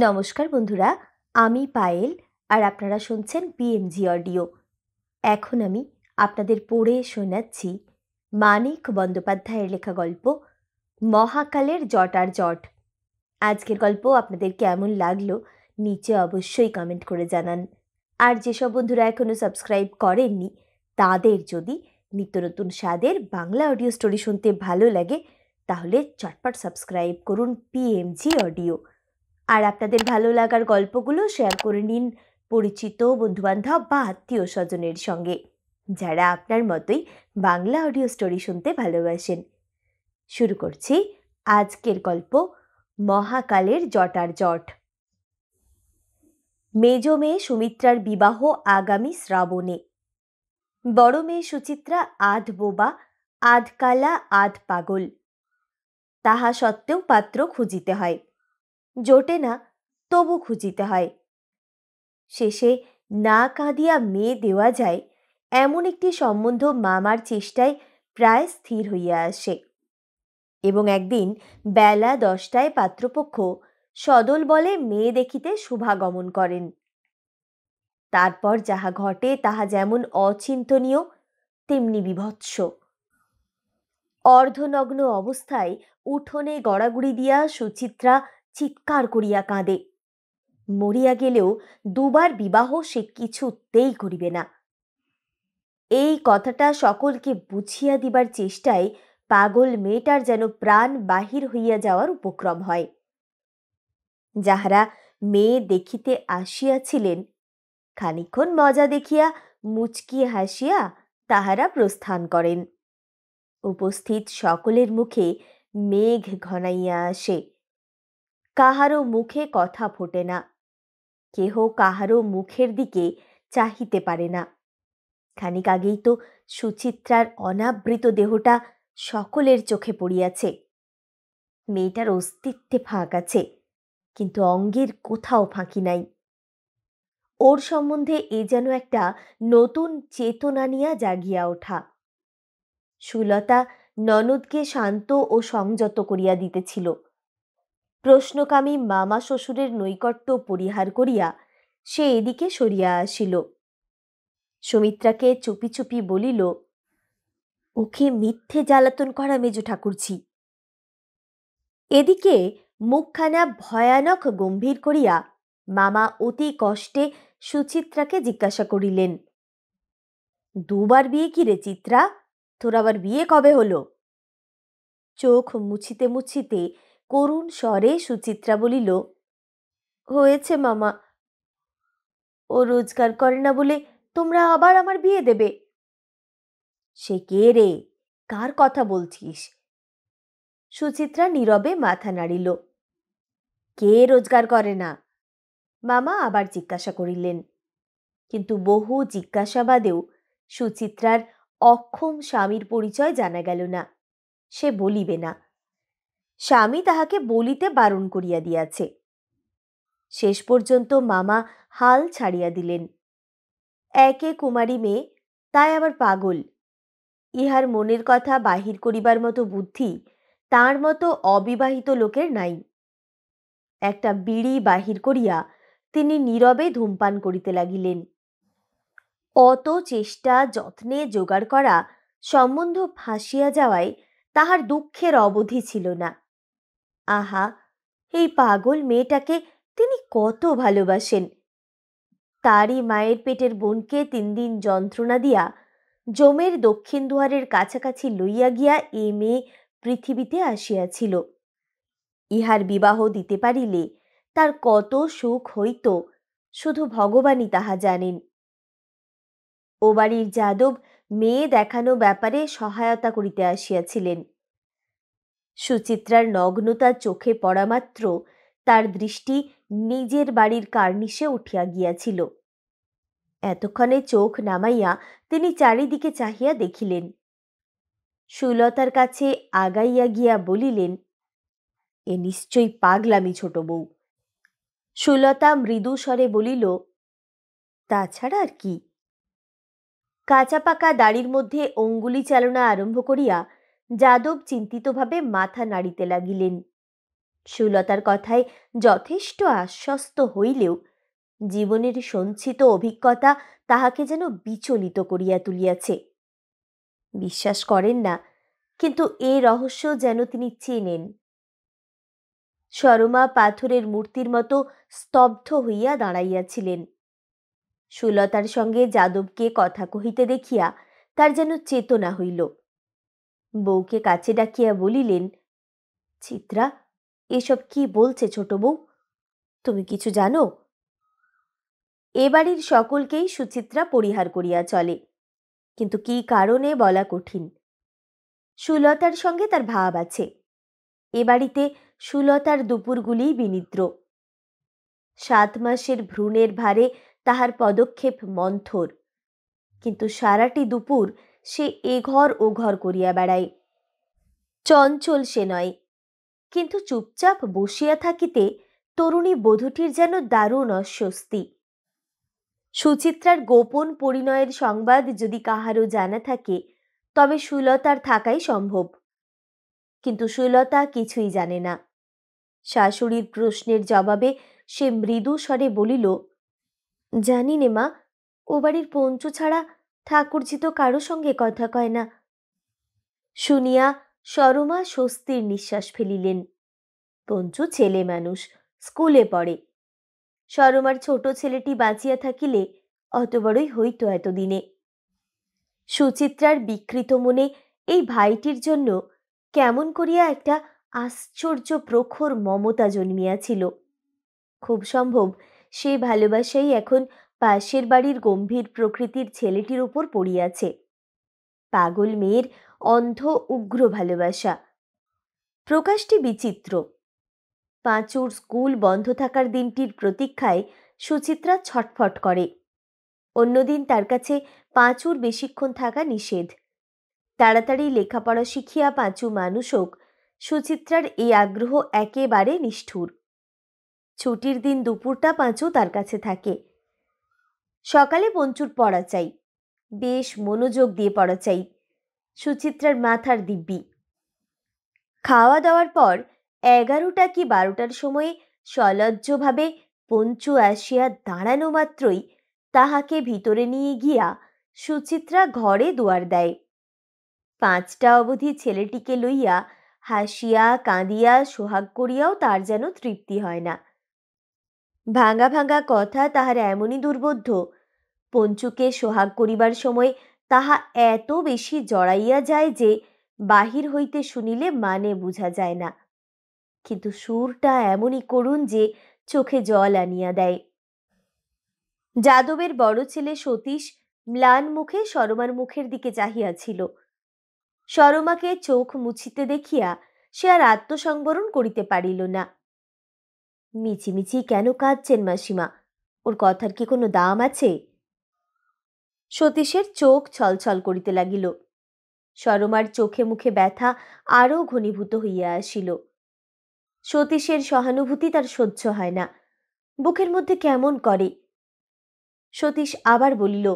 নমস্কার বন্ধুরা, আমি পায়েল আর আপনারা শুনছেন পিএমজি অডিও। এখন আমি আপনাদের পড়ে শোনাচ্ছি মানিক বন্দ্যোপাধ্যায়ের লেখা গল্প মহাকালের জটার জট। আজকের গল্প আপনাদের কেমন লাগলো নিচে অবশ্যই কমেন্ট করে জানান। আর যেসব বন্ধুরা এখনও সাবস্ক্রাইব করেননি তাদের যদি নিত্য নতুন স্বাদের বাংলা অডিও স্টোরি শুনতে ভালো লাগে তাহলে চটপট সাবস্ক্রাইব করুন পিএমজি অডিও। আর আপনাদের ভালো লাগার গল্পগুলো শেয়ার করে নিন পরিচিত বন্ধুবান্ধব বা আত্মীয় স্বজনের সঙ্গে যারা আপনার মতোই বাংলা অডিও স্টোরি শুনতে ভালোবাসেন। শুরু করছি আজকের গল্প মহাকালের জটার জট। মেজ মেয়ে সুমিত্রার বিবাহ আগামী শ্রাবণে। বড় মেয়ে সুচিত্রা আধ বোবা, আধ কালা, আধ পাগল। তাহা সত্ত্বেও পাত্র খুঁজিতে হয়, জোটে না তবু খুঁজিতে হয়। শেষে না কাঁদিয়া মেয়ে দেওয়া যায় এমন একটি সম্বন্ধ মামার চেষ্টায় প্রায় স্থির হইয়া আসে এবং একদিন বেলা 10টায় পাত্রপক্ষ সদল বলে মেয়ে দেখিতে শুভাগমন করেন। তারপর যাহা ঘটে তাহা যেমন অচিন্তনীয় তেমনি বিভৎস। অর্ধনগ্ন অবস্থায় উঠোনে গড়াগড়ি দিয়া সুচিত্রা চিৎকার করিয়া কাঁদে। মরিয়া গেলেও দুবার বিবাহ সে কিছুতেই করিবে না। এই কথাটা সকলকে বুঝিয়া দিবার চেষ্টায় পাগল মেয়েটার যেন প্রাণ বাহির হইয়া যাওয়ার উপক্রম হয়। যাহারা মেয়ে দেখিতে আসিয়াছিলেন খানিক্ষণ মজা দেখিয়া মুচকিয়ে হাসিয়া তাহারা প্রস্থান করেন। উপস্থিত সকলের মুখে মেঘ ঘনাইয়া আসে, কাহারও মুখে কথা ফোটে না, কেহ কাহারও মুখের দিকে চাহিতে পারে না। খানিক আগেই তো সুচিত্রার অনাবৃত দেহটা সকলের চোখে পড়িয়াছে। মেয়েটার অস্তিত্বে ফাঁক আছে, কিন্তু অঙ্গের কোথাও ফাঁকি নাই। ওর সম্বন্ধে এ যেন একটা নতুন চেতনা নিয়া জাগিয়া ওঠা। সুলতা ননদকে শান্ত ও সংযত করিয়া দিতেছিল। প্রশ্নকামী মামা শ্বশুরের নৈকট্য পরিহার করিয়া সে এদিকে সরিয়া আসিল। সুমিত্রাকে চুপি চুপি বলিল, ওকে মিথ্যে জ্বালাতন করা মেজ ঠাকুরঝি। এদিকে মুখখানা ভয়ানক গম্ভীর করিয়া মামা অতি কষ্টে সুচিত্রাকে জিজ্ঞাসা করিলেন, দুবার বিয়ে কি রে চিত্রা, তোর আবার বিয়ে কবে হলো? চোখ মুছিতে মুছিতে করুণ স্বরে সুচিত্রা বলিল, হয়েছে মামা, ও রোজগার করে না বলে তোমরা আবার আমার বিয়ে দেবে? সে কে রে, কার কথা বলছিস? সুচিত্রা নীরবে মাথা নাড়িল। কে রোজগার করে না? মামা আবার জিজ্ঞাসা করিলেন, কিন্তু বহু জিজ্ঞাসাবাদেও সুচিত্রার অক্ষম স্বামীর পরিচয় জানা গেল না। সে বলিবে না, স্বামী তাহাকে বলিতে বারণ করিয়া দিয়াছে। শেষ পর্যন্ত মামা হাল ছাড়িয়া দিলেন। একে কুমারী মেয়ে, তাই আবার পাগল। ইহার মনের কথা বাহির করিবার মতো বুদ্ধি তার মতো অবিবাহিত লোকের নাই। একটা বিড়ি বাহির করিয়া তিনি নীরবে ধূমপান করিতে লাগিলেন। অত চেষ্টা যত্নে জোগাড় করা সম্বন্ধ ফাঁসিয়া যাওয়ায় তাহার দুঃখের অবধি ছিল না। আহা, এই পাগল মেয়েটাকে তিনি কত ভালোবাসেন। তারই মায়ের পেটের বোনকে 3 দিন যন্ত্রণা দিয়া জমের দক্ষিণ দুয়ারের কাছাকাছি লইয়া গিয়া এ মেয়ে পৃথিবীতে আসিয়াছিল। ইহার বিবাহ দিতে পারিলে তার কত সুখ হইত শুধু ভগবানই তাহা জানেন। ও বাড়ির যাদব মেয়ে দেখানো ব্যাপারে সহায়তা করিতে আসিয়াছিলেন। সুচিত্রার নগ্নতা চোখে পড়া মাত্র তার দৃষ্টি নিজের বাড়ির কার্নিশে উঠিয়া গিয়াছিল। এতক্ষণে চোখ নামাইয়া তিনি চারিদিকে চাহিয়া দেখিলেন। সুলতার কাছে আগাইয়া গিয়া বলিলেন, এ নিশ্চয়ই পাগলামি ছোট বউ। সুলতা মৃদু স্বরে বলিল, তাছাড়া আর কি? কাঁচা পাকা দাড়ির মধ্যে অঙ্গুলি চালনা আরম্ভ করিয়া যাদব চিন্তিতভাবে মাথা নাড়িতে লাগিলেন। সুলতার কথায় যথেষ্ট আশ্বস্ত হইলেও জীবনের সঞ্চিত অভিজ্ঞতা তাহাকে যেন বিচলিত করিয়া তুলিয়াছে। বিশ্বাস করেন না, কিন্তু এ রহস্য যেন তিনি চেনেন। সরমা পাথরের মূর্তির মতো স্তব্ধ হইয়া দাঁড়াইয়াছিলেন। সুলতার সঙ্গে যাদবকে কথা কহিতে দেখিয়া তার যেন চেতনা হইল। বউকে কাছে ডাকিয়া বলিলেন, চিত্রা, এসব কি বলছে ছোট বউ? তুমি কিছু জানো? এ বাড়ির সকলকেই সুচিত্রা পরিহার করিয়া চলে, কিন্তু কি কারণে বলা কঠিন। সুলতার সঙ্গে তার ভাব আছে। এ বাড়িতে সুলতার দুপুরগুলি বিনিদ্র। 7 মাসের ভ্রূণের ভারে তাহার পদক্ষেপ মন্থর, কিন্তু সারাটি দুপুর সে এঘর ও ঘর করিয়া বেড়ায়। চঞ্চল সে নয়, কিন্তু চুপচাপ বসিয়া থাকিতে তরুণী বধূটির যেন দারুণ অস্বস্তি। সুচিত্রার গোপন পরিণয়ের সংবাদ যদি কাহারও জানা থাকে, তবে সুলতার থাকাই সম্ভব। কিন্তু সুলতা কিছুই জানে না। শাশুড়ির প্রশ্নের জবাবে সে মৃদু স্বরে বলিল, জানি নে মা, ও বাড়ির পঞ্চু ছাড়া ঠাকুরজি তো কারো সঙ্গে কথা কয় না। শুনিয়া সরমা স্বস্তির নিঃশ্বাস ফেলিলেন। পঞ্চু ছেলে মানুষ, স্কুলে পড়ে। সরমার ছোট ছেলেটি বাঁচিয়া থাকিলে অত বড়ই হইত এতদিনে। সুচিত্রার বিকৃত মনে এই ভাইটির জন্য কেমন করিয়া একটা আশ্চর্য প্রখর মমতা জন্মিয়াছিল। খুব সম্ভব সেই ভালোবাসাই এখন পাশের বাড়ির গম্ভীর প্রকৃতির ছেলেটির উপর পড়িয়াছে। পাগল মেয়ের অন্ধ উগ্র ভালোবাসা। প্রকাশটি বিচিত্র। পাঁচুর স্কুল বন্ধ থাকার দিনটির প্রতীক্ষায় সুচিত্রা ছটফট করে। অন্যদিন তার কাছে পাঁচুর বেশিক্ষণ থাকা নিষেধ। তাড়াতাড়ি লেখাপড়া শিখিয়া পাঁচু মানুষ হোক, সুচিত্রার এই আগ্রহ একেবারে নিষ্ঠুর। ছুটির দিন দুপুরটা পাঁচু তার কাছে থাকে। সকালে পঞ্চুর পড়া চাই, বেশ মনোযোগ দিয়ে পড়া চাই। সুচিত্রার মাথার দিব্যি। খাওয়া দাওয়ার পর 11টা কি 12টার সময়ে সলজ্জভাবে পঞ্চু আসিয়া দাঁড়ানো মাত্রই তাহাকে ভিতরে নিয়ে গিয়া সুচিত্রা ঘরে দুয়ার দেয়। 5টা অবধি ছেলেটিকে লইয়া হাসিয়া কাঁদিয়া সোহাগ করিয়াও তার যেন তৃপ্তি হয় না। ভাঙা ভাঙা কথা তাহার এমনই দুর্বোধ্য, পঞ্চুকে সোহাগ করিবার সময় তাহা এত বেশি জড়াইয়া যায় যে বাহির হইতে শুনিলে মানে বুঝা যায় না। কিন্তু সুরটা এমনই করুণ যে চোখে জল আনিয়া দেয়। যাদবের বড় ছেলে সতীশ ম্লান মুখে সরমার মুখের দিকে চাহিয়াছিল। সরমাকে চোখ মুছিতে দেখিয়া সে আর আত্মসংবরণ করিতে পারিল না। মিছিমিছি কেন কাঁদছেন মাসিমা? ওর কথার কি কোনো দাম আছে? সতীশের চোখ ছলছল করিতে লাগিল। সরমার চোখে মুখে ব্যথা আরও ঘনীভূত হইয়া আসিল। সতীশের সহানুভূতি তার সহ্য হয় না, বুকের মধ্যে কেমন করে। সতীশ আবার বলিল,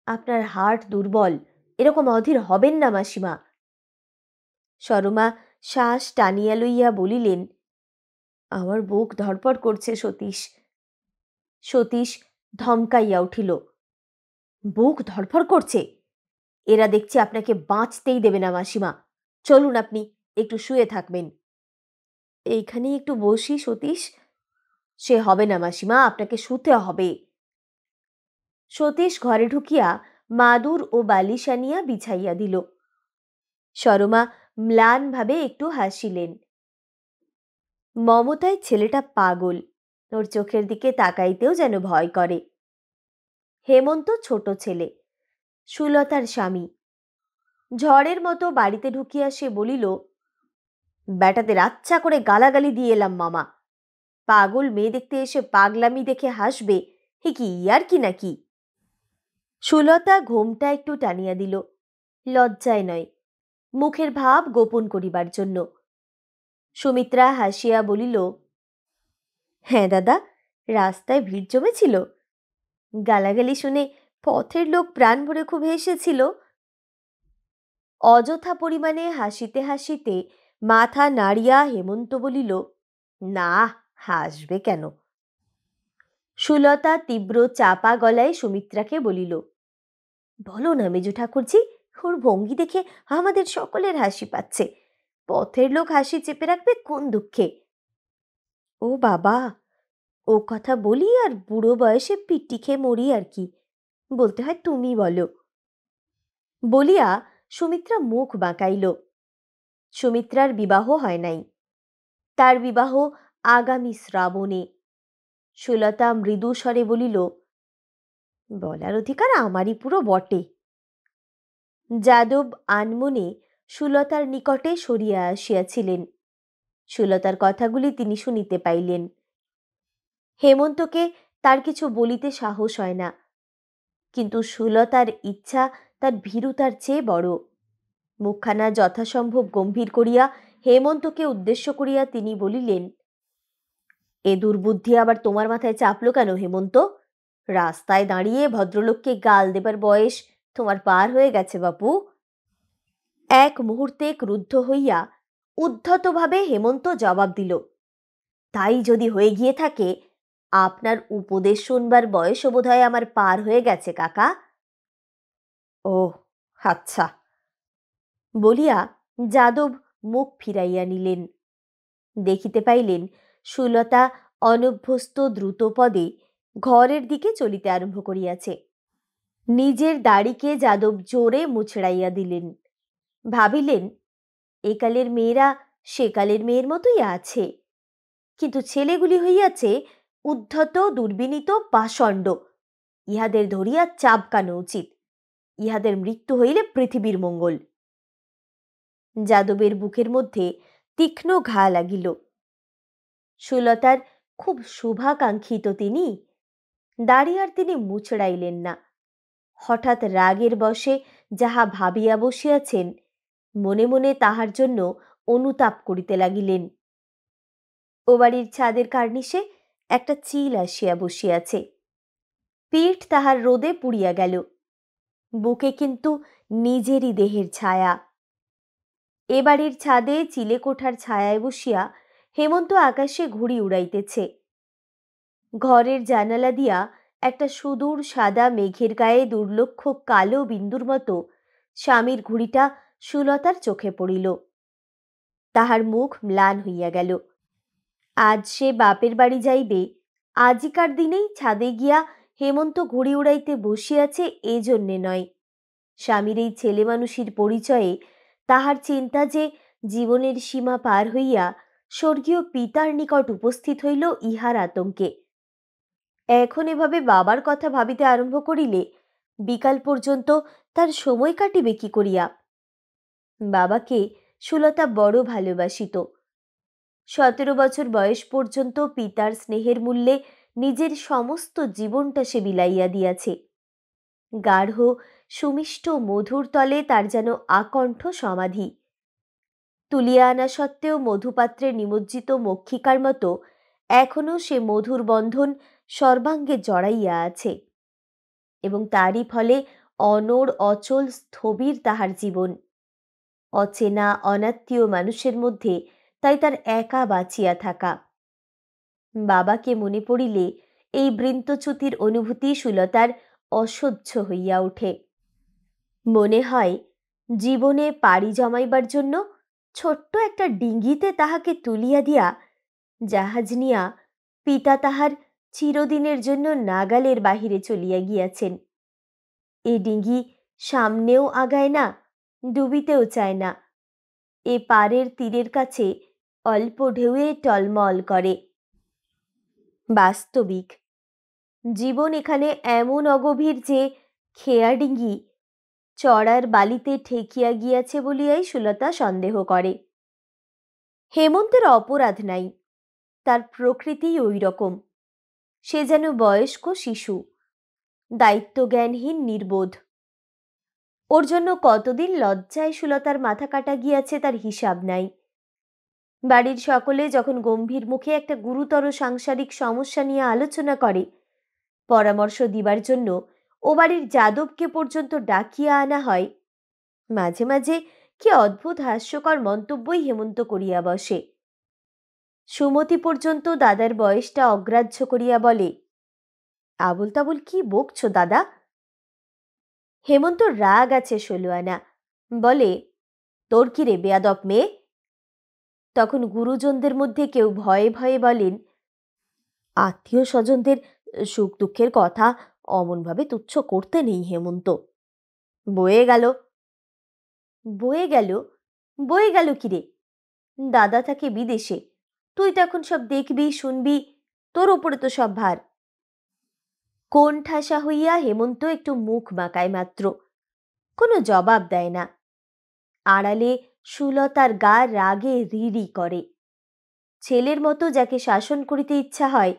আপনার হার্ট দুর্বল, এরকম অধীর হবেন না মাসিমা। সরমা শ্বাস টানিয়া লইয়া বলিলেন, আমার বুক ধড়পড় করছে সতীশ। সতীশ ধমকাইয়া উঠিল, বুক ধড়ফড় করছে? এরা দেখছি আপনাকে বাঁচতেই দেবে না মাসিমা। চলুন, আপনি একটু শুয়ে থাকবেন। এইখানেই একটু বসি সতীশ। সে হবে না মাসিমা, আপনাকে শুতে হবে। সতীশ ঘরে ঢুকিয়া মাদুর ও বালিশ আনিয়া বিছাইয়া দিল। সরমা ম্লান ভাবে একটু হাসিলেন। মমতায় ছেলেটা পাগল, ওর চোখের দিকে তাকাইতেও যেন ভয় করে। হেমন্ত ছোট ছেলে, সুলতার স্বামী। ঝড়ের মতো বাড়িতে ঢুকিয়া সে বলিল, ব্যাটাদের আচ্ছা করে গালাগালি দিয়ে এলাম মামা। পাগল মেয়ে দেখতে এসে পাগলামি দেখে হাসবে, হে কি ইয়ার কি নাকি? সুলতা ঘোমটা একটু টানিয়া দিল, লজ্জায় নয়, মুখের ভাব গোপন করিবার জন্য। সুমিত্রা হাসিয়া বলিল, হ্যাঁ দাদা, রাস্তায় ভিড় জমেছিল। গালাগালি শুনে পথের লোক প্রাণ ভরে খুব হেসেছিল। অযথা পরিমাণে হাসিতে হাসিতে মাথা নাড়িয়া হেমন্ত বলিল, না, হাসবে কেন? সুলতা তীব্র চাপা গলায় সুমিত্রাকে বলিল, বলো না মেজো ঠাকুরজি, ওর ভঙ্গি দেখে আমাদের সকলের হাসি পাচ্ছে। পথের লোক হাসি চেপে রাখবে কোন দুঃখে? ও বাবা, ও কথা বলি আর বুড়ো বয়সে পিটি খেয়ে মরি আর কি, বলতে হয় তুমি বলো। বলিয়া সুমিত্রা মুখ বাঁকাইল। সুমিত্রার বিবাহ হয় নাই, তার বিবাহ আগামী শ্রাবণে। সুলতা মৃদু স্বরে বলিল, বলার অধিকার আমারই পুরো বটে। যাদব আনমনে সুলতার নিকটে সরিয়া আসিয়াছিলেন। সুলতার কথাগুলি তিনি শুনিতে পাইলেন। হেমন্তকে তার কিছু বলিতে সাহস হয় না, কিন্তু সুলতার ইচ্ছা তার ভীরুতার চেয়ে বড়। মুখখানা যথাসম্ভব গম্ভীর করিয়া হেমন্তকে উদ্দেশ্য করিয়া তিনি বলিলেন, এ দুর্বুদ্ধি আবার তোমার মাথায় চাপলো কেন হেমন্ত? রাস্তায় দাঁড়িয়ে ভদ্রলোককে গাল দেবার বয়স তোমার পার হয়ে গেছে বাপু। এক মুহূর্তে ক্রুদ্ধ হইয়া উদ্ধতভাবে হেমন্ত জবাব দিল, তাই যদি হয়ে গিয়ে থাকে, আপনার উপদেশ শুনবার বয়সও বোধহয় আমার পার হয়ে গেছে কাকা। ও আচ্ছা, বলিয়া যাদব মুখ ফিরাইয়া নিলেন। দেখিতে পাইলেন সুলতা অনভ্যস্ত দ্রুত পদে ঘরের দিকে চলিতে আরম্ভ করিয়াছে। নিজের দাড়িকে যাদব জোরে মুছড়াইয়া দিলেন। ভাবিলেন, একালের মেয়েরা সেকালের মেয়ের মতোই আছে, কিন্তু ছেলেগুলি হইয়াছে উদ্ধত, দুর্বিনীত, পাষণ্ড। ইহাদের ধরিয়া চাবকানো উচিত। ইহাদের মৃত্যু হইলে পৃথিবীর মঙ্গল। যাদবের বুকের মধ্যে তীক্ষ্ণ ঘা লাগিল। সুলতার খুব শুভাকাঙ্ক্ষিত তিনি। দাড়ি আর তিনি মুছড়াইলেন না। হঠাৎ রাগের বশে যাহা ভাবিয়া বসিয়াছেন, মনে মনে তাহার জন্য অনুতাপ করিতে লাগিলেন। ও বাড়ির ছাদের কার্নিশে একটা চিল আসিয়া বসিয়াছে। পিঠ তাহার রোদে পুড়িয়া গেল, বুকে কিন্তু নিজেরই দেহের ছায়া। এ বাড়ির ছাদে চিলে কোঠার ছায়ায় বসিয়া হেমন্ত আকাশে ঘুড়ি উড়াইতেছে। ঘরের জানালা দিয়া একটা সুদূর সাদা মেঘের গায়ে দুর্লক্ষ কালো বিন্দুর মতো স্বামীর ঘুড়িটা সুলতার চোখে পড়িল। তাহার মুখ ম্লান হইয়া গেল। আজ সে বাপের বাড়ি যাইবে, আজিকার দিনেই ছাদে গিয়া হেমন্ত ঘুড়ি উড়াইতে বসিয়াছে এ জন্যে নয়। স্বামীর এই ছেলে মানুষের পরিচয়ে তাহার চিন্তা যে জীবনের সীমা পার হইয়া স্বর্গীয় পিতার নিকট উপস্থিত হইল ইহার আতঙ্কে। এখন এভাবে বাবার কথা ভাবিতে আরম্ভ করিলে বিকাল পর্যন্ত তার সময় কাটিবে কি করিয়া? বাবাকে সুলতা বড় ভালোবাসিত। 17 বছর বয়স পর্যন্ত পিতার স্নেহের মূল্যে নিজের সমস্ত জীবনটা সে বিলাইয়া দিয়াছে। গাঢ় সুমিষ্ট মধুর তলে তার যেন আকণ্ঠ সমাধি। তুলিয়া আনা সত্ত্বেও মধুপাত্রে নিমজ্জিত মক্ষিকার মতো এখনো সে মধুর বন্ধন সর্বাঙ্গে জড়াইয়া আছে, এবং তারই ফলে অনড় অচল স্থবির তাহার জীবন। অচেনা অনাত্মীয় মানুষের মধ্যে তাই তার একা বাঁচিয়া থাকা। বাবাকে মনে পড়িলে এই বৃন্তচ্যুতির অনুভূতি সুলতার অসহ্য হইয়া ওঠে। মনে হয় জীবনে পাড়ি জমাইবার জন্য ছোট্ট একটা ডিঙ্গিতে তাহাকে তুলিয়া দিয়া জাহাজ নিয়া পিতা তাহার চিরদিনের জন্য নাগালের বাহিরে চলিয়া গিয়াছেন। এ ডিঙ্গি সামনেও আগায় না, ডুবিতেও চায় না। এ পারের তীরের কাছে অল্প ঢেউয়ে টলমল করে। বাস্তবিক জীবন এখানে এমন অগভীর যে খেয়া ডিঙ্গি চড়ার বালিতে ঠেকিয়া গিয়াছে বলিয়াই সুলতা সন্দেহ করে। হেমন্তের অপরাধ নাই, তার প্রকৃতি ওই রকম। সে যেন বয়স্ক শিশু, দায়িত্বজ্ঞানহীন, নির্বোধ। ওর জন্য কতদিন লজ্জায় সুলতার মাথা কাটা গিয়াছে তার হিসাব নাই। বাড়ির সকলে যখন গম্ভীর মুখে একটা গুরুতর সাংসারিক সমস্যা নিয়ে আলোচনা করে, পরামর্শ দিবার জন্য ও বাড়ির যাদবকে পর্যন্ত ডাকিয়া আনা হয়, মাঝে মাঝে কি অদ্ভুত হাস্যকর মন্তব্যই হেমন্ত করিয়া বসে। সুমতি পর্যন্ত দাদার বয়সটা অগ্রাহ্য করিয়া বলে, আবল তাবল কি বকছো দাদা? হেমন্ত রাগ আছে ১৬ আনা, বলে, তোর কি রে বেয়াদব মেয়ে? তখন গুরুজনদের মধ্যে কেউ ভয়ে ভয়ে বলেন, আত্মীয় স্বজনদের সুখ দুঃখের কথা অমনভাবে তুচ্ছ করতে নেই হেমন্ত। বয়ে গেল, বয়ে গেল, বয়ে গেল কিরে? দাদা থাকে বিদেশে, তুই তো এখন সব দেখবি শুনবি, তোর ওপরে তো সব ভার। কোন ঠাসা হইয়া হেমন্ত একটু মুখ বাঁকায় মাত্র, কোনো জবাব দেয় না। আড়ালে সুলতার গা রাগে রিরি করে। ছেলের মতো যাকে শাসন করিতে ইচ্ছা হয়,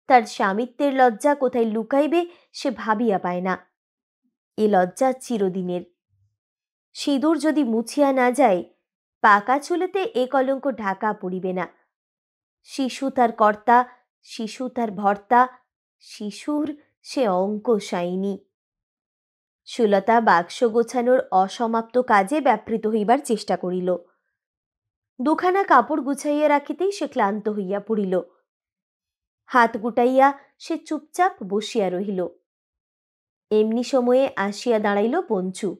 তার স্বামিত্বের লজ্জা কোথায় লুকাইবে সে ভাবিয়া পায় না। এ লজ্জা চিরদিনের। সিঁদুর যদি মুছিয়া না যায়, পাকা চুলেতে এ কলঙ্ক ঢাকা পড়িবে না। শিশু তার কর্তা, শিশু তার ভর্তা, শিশুর সে অঙ্ক সাইনি। সুলতা বাক্স গোছানোর অসমাপ্ত কাজে ব্যাপৃত হইবার চেষ্টা করিল। দুখানা কাপড় গুছাইয়া রাখিতেই সে ক্লান্ত হইয়া পড়িল। হাত গুটাইয়া সে চুপচাপ বসিয়া রহিল। এমনি সময়ে আসিয়া দাঁড়াইল পঞ্চু।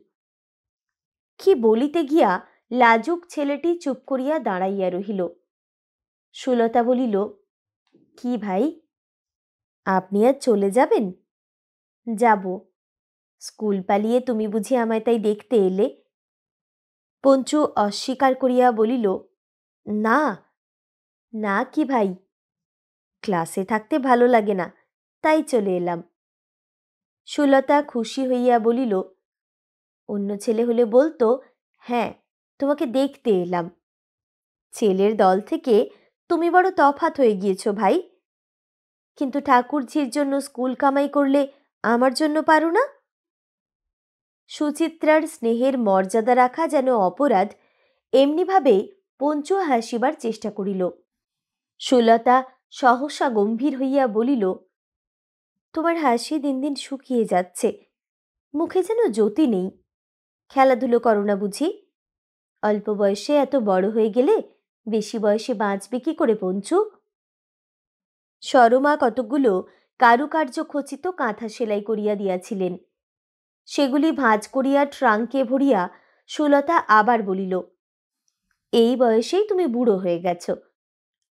কি বলিতে গিয়া লাজুক ছেলেটি চুপ করিয়া দাঁড়াইয়া রহিল। সুলতা বলিল, কি ভাই, আপনি আজ চলে যাবেন? যাব। স্কুল পালিয়ে তুমি বুঝি আমায় তাই দেখতে এলে? পঞ্চু অস্বীকার করিয়া বলিল, না না কি ভাই, ক্লাসে থাকতে ভালো লাগে না, তাই চলে এলাম। সুলতা খুশি হইয়া বলিল, অন্য ছেলে হলে বলতো, হ্যাঁ তোমাকে দেখতে এলাম। ছেলের দল থেকে তুমি বড় তফাৎ হয়ে গিয়েছ ভাই। কিন্তু ঠাকুরঝির জন্য স্কুল কামাই করলে আমার জন্য পারো না? সুচিত্রার স্নেহের মর্যাদা রাখা যেন অপরাধ, এমনিভাবে পঞ্চু হাসিবার চেষ্টা করিল। সুলতা সহসা গম্ভীর হইয়া বলিল, তোমার হাসি দিন দিন শুকিয়ে যাচ্ছে, মুখে যেন জ্যোতি নেই। খেলাধুলো করো না বুঝি? অল্প বয়সে এত বড় হয়ে গেলে বেশি বয়সে বাঁচবে কি করে পঞ্চু? সরমা কতকগুলো কারুকার্য খচিত কাঁথা সেলাই করিয়া দিয়াছিলেন। সেগুলি ভাঁজ করিয়া ট্রাঙ্কে ভরিয়া সুলতা আবার বলিল, এই বয়সেই তুমি বুড়ো হয়ে গেছ।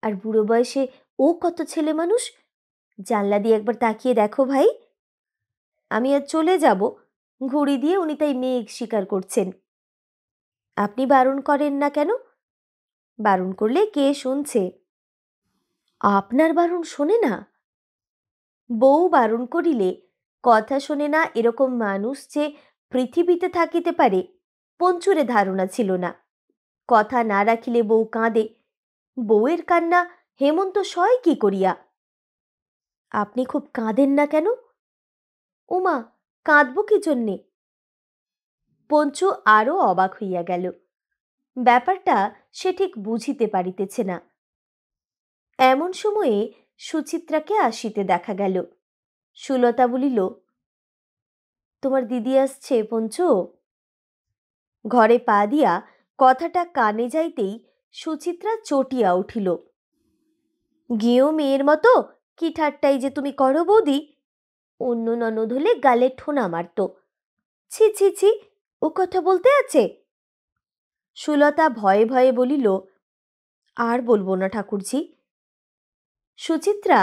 আর বুড়ো বয়সে ও কত ছেলে মানুষ, জানলা দিয়ে একবার তাকিয়ে দেখো ভাই। আমি আজ চলে যাব, ঘুড়ি দিয়ে উনি তাই মেঘ শিকার করছেন। আপনি বারণ করেন না কেন? বারণ করলে কে শুনছে? আপনার বারণ শোনে না? বউ বারণ করিলে কথা শোনে না এরকম মানুষ যে পৃথিবীতে থাকিতে পারে পঞ্চুরে ধারণা ছিল না। কথা না রাখিলে বউ কাঁদে, বউয়ের কান্না হেমন্ত সয় কি করিয়া? আপনি খুব কাঁদেন না কেন? উমা, কাঁদব কি জন্যে? পঞ্চু আরো অবাক হইয়া গেল। ব্যাপারটা সে ঠিক বুঝিতে পারিতেছে না। এমন সময়ে সুচিত্রাকে আসিতে দেখা গেল। সুলতা বলিল, তোমার দিদি আসছে পঞ্চু। ঘরে পা দিয়া কথাটা কানে যাইতেই সুচিত্রা চটিয়া উঠিল। গেঁয়ো মেয়ের মতো কি ঠাট্টাই যে তুমি করো বৌদি! অন্য ননদ হলে গালে ঠোনা মারত। ছি ছি ছি, ও কথা বলতে আছে? সুলতা ভয়ে ভয়ে বলিল, আর বলবো না ঠাকুরঝি। সুচিত্রা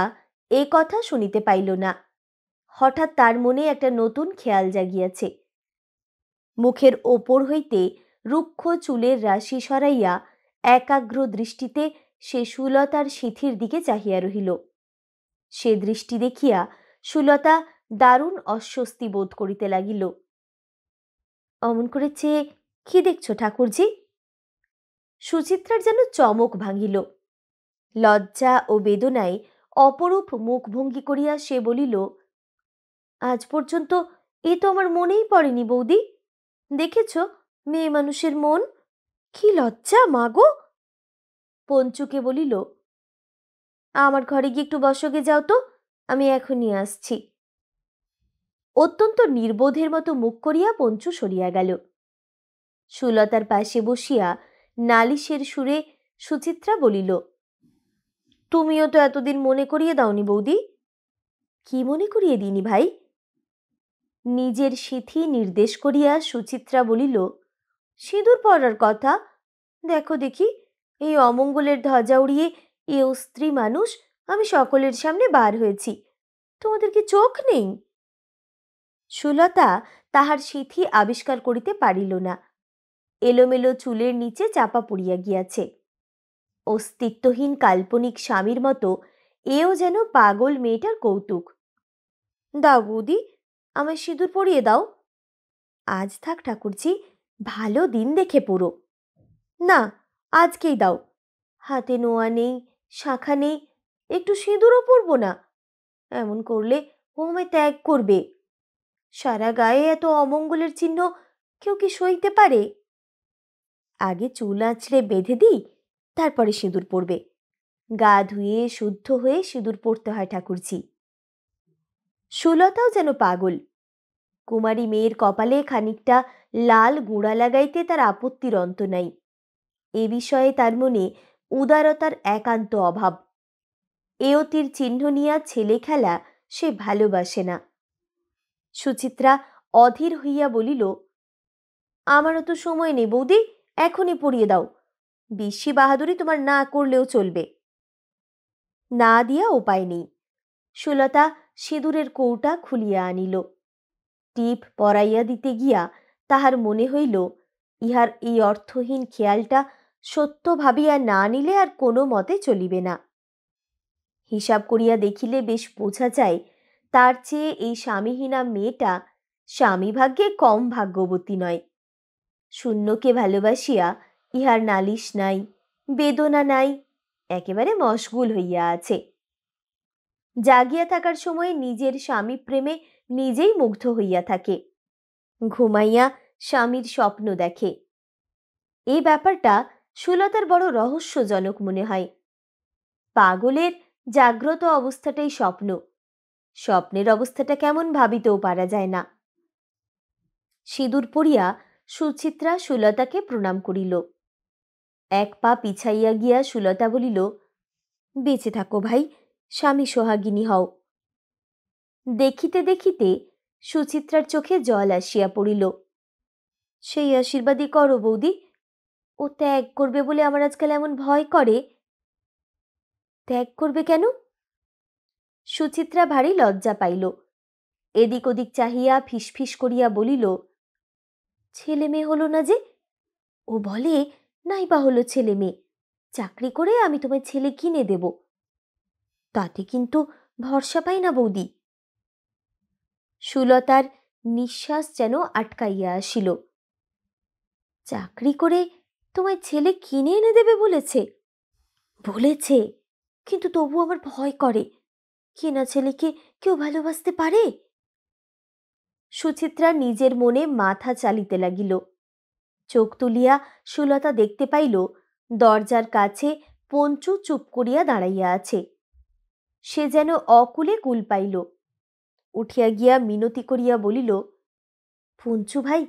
এ কথা শুনিতে পাইল না। হঠাৎ তার মনে একটা নতুন খেয়াল জাগিয়াছে। মুখের ওপর হইতে রুক্ষ চুলের রাশি সরাইয়া একাগ্র দৃষ্টিতে সে সুলতার সিঁথির দিকে চাহিয়া রহিল। সে দৃষ্টি দেখিয়া সুলতা দারুণ অস্বস্তি বোধ করিতে লাগিল। অমন করে চেয়ে কি দেখছো ঠাকুরঝি? সুচিত্রার যেন চমক ভাঙিল। লজ্জা ও বেদনায় অপরূপ মুখভঙ্গি করিয়া সে বলিল, আজ পর্যন্ত এ তো আমার মনেই পড়েনি বৌদি। দেখেছ মেয়ে মানুষের মন, কি লজ্জা মাগো! পঞ্চুকে বলিল, আমার ঘরে গিয়ে একটু বসগে যাও তো, আমি এখনই আসছি। অত্যন্ত নির্বোধের মতো মুখ করিয়া পঞ্চু সরিয়া গেল। সুলতার পাশে বসিয়া নালিশের সুরে সুচিত্রা বলিল, তুমিও তো এতদিন মনে করিয়ে দাওনি বৌদি। কি মনে করিয়ে দিনি ভাই? নিজের সিথি নির্দেশ করিয়া সুচিত্রা বলিল, সিঁদুর পরার কথা। দেখো দেখি, এই অমঙ্গলের ধ্বজা উড়িয়ে এ স্ত্রী মানুষ আমি সকলের সামনে বার হয়েছি, তোমাদের কি চোখ নেই? সুলতা তাহার সিথি আবিষ্কার করিতে পারিল না। এলোমেলো চুলের নিচে চাপা পড়িয়া গিয়াছে। অস্তিত্বহীন কাল্পনিক স্বামীর মতো এও যেন পাগল মেয়েটার কৌতুক। দাও বৌদি, আমায় সিঁদুর পরিয়ে দাও। আজ থাক ঠাকুরজি, ভালো দিন দেখে পড়ো। না, আজকেই দাও। হাতে নোয়া নেই, শাঁখা নেই, একটু সিঁদুরও পরবো না? এমন করলে ও আমায় ত্যাগ করবে। সারা গায়ে এত অমঙ্গলের চিহ্ন কেউ কি সইতে পারে? আগে চুল আঁচড়ে বেঁধে দিই, তারপরে সিঁদুর পরবে। গা ধুয়ে শুদ্ধ হয়ে সিঁদুর পরতে হয় ঠাকুরজি। সুলতাও যেন পাগল। কুমারী মেয়ের কপালে খানিকটা লাল গুঁড়া লাগাইতে তার আপত্তির অন্ত নাই। এ বিষয়ে তার মনে উদারতার একান্ত অভাব। এ অতির চিহ্ন নিয়া ছেলে খেলা সে ভালোবাসে না। সুচিত্রা অধীর হইয়া বলিল, আমারও তো সময় নেই বৌদি, এখনই পরিয়ে দাও। বেশি বাহাদুরি তোমার না করলেও চলবে। না দিয়া উপায় নেই। সুলতা সিঁদুরের কৌটা খুলিয়া আনিল। টিপ পরাইয়া দিতে গিয়া তাহার মনে হইল, ইহার এই অর্থহীন খেয়ালটা সত্য ভাবিয়া না নিলে আর কোনো মতে চলিবে না। হিসাব করিয়া দেখিলে বেশ বোঝা যায়, তার চেয়ে এই স্বামীহীনা মেয়েটা স্বামী ভাগ্যে কম ভাগ্যবতী নয়। শূন্যকে ভালোবাসিয়া ইহার নালিশ নাই, বেদনা নাই, একেবারে মশগুল হইয়া আছে। জাগিয়া থাকার সময় নিজের স্বামী প্রেমে নিজেই মুগ্ধ হইয়া থাকে, ঘুমাইয়া স্বামীর স্বপ্ন দেখে। এই ব্যাপারটা সুলতার বড় রহস্যজনক মনে হয়। পাগলের জাগ্রত অবস্থাটাই স্বপ্ন, স্বপ্নের অবস্থাটা কেমন ভাবিতেও পারা যায় না। সিঁদুর পরিয়া সুচিত্রা সুলতাকে প্রণাম করিল। এক পা পিছাইয়া গিয়া সুলতা বলিল, বেঁচে থাকো ভাই, স্বামী সোহাগিনী হও। দেখিতে দেখিতে সুচিত্রার চোখে জল আসিয়া পড়িল। সেই আশীর্বাদই করো বৌদি। ও ত্যাগ করবে বলে আমার আজকাল এমন ভয় করে। ত্যাগ করবে কেন? সুচিত্রা ভারী লজ্জা পাইল। এদিক ওদিক চাহিয়া ফিসফিস করিয়া বলিল, ছেলে মেয়ে হলো না যে। ও বলে, নাই বা হলো ছেলে মেয়ে, চাকরি করে আমি তোমায় ছেলে কিনে দেব। তাতে কিন্তু ভরসা পাই না বৌদি। সুলতার নিঃশ্বাস যেন আটকাইয়া আসিল। চাকরি করে তোমায় ছেলে কিনে এনে দেবে বলেছে? বলেছে, কিন্তু তবু আমার ভয় করে। কেনা ছেলেকে কেউ ভালোবাসতে পারে? সুচিত্রা নিজের মনে মাথা চালিতে লাগিল। চোখ তুলিয়া সুলতা দেখতে পাইল, দরজার কাছে পঞ্চু চুপ করিয়া দাঁড়াইয়া আছে। সে যেন অকুলে কুল পাইল। উঠিয়া গিয়া মিনতি করিয়া বলিল, পঞ্চু ভাই,